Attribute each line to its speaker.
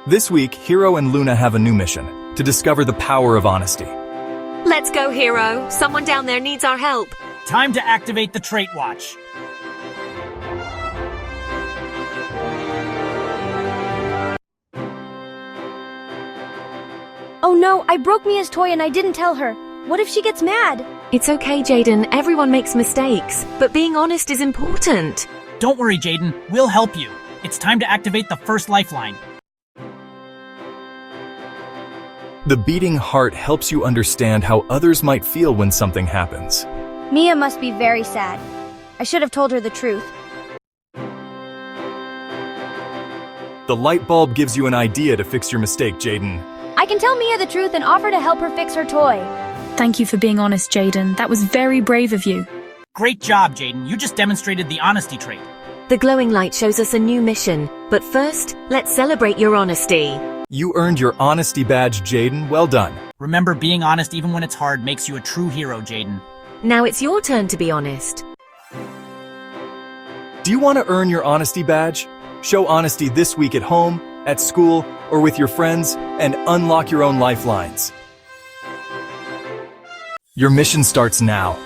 Speaker 1: This week, Hero and Luna have a new mission, to discover the power of honesty.
Speaker 2: Let's go, Hero. Someone down there needs our help.
Speaker 3: Time to activate the Trait Watch.
Speaker 4: Oh no, I broke Mia's toy and I didn't tell her. What if she gets mad?
Speaker 2: It's okay, Jayden. Everyone makes mistakes. But being honest is important.
Speaker 3: Don't worry, Jayden. We'll help you. It's time to activate the first lifeline.
Speaker 1: The beating heart helps you understand how others might feel when something happens.
Speaker 4: Mia must be very sad. I should have told her the truth.
Speaker 1: The light bulb gives you an idea to fix your mistake, Jayden.
Speaker 4: I can tell Mia the truth and offer to help her fix her toy.
Speaker 5: Thank you for being honest, Jayden. That was very brave of you.
Speaker 3: Great job, Jayden. You just demonstrated the honesty trait.
Speaker 2: The glowing light shows us a new mission. But first, let's celebrate your honesty.
Speaker 1: You earned your honesty badge, Jayden. Well done.
Speaker 3: Remember, being honest even when it's hard makes you a true hero, Jayden.
Speaker 2: Now it's your turn to be honest.
Speaker 1: Do you want to earn your honesty badge? Show honesty this week at home, at school, or with your friends, and unlock your own lifelines. Your mission starts now.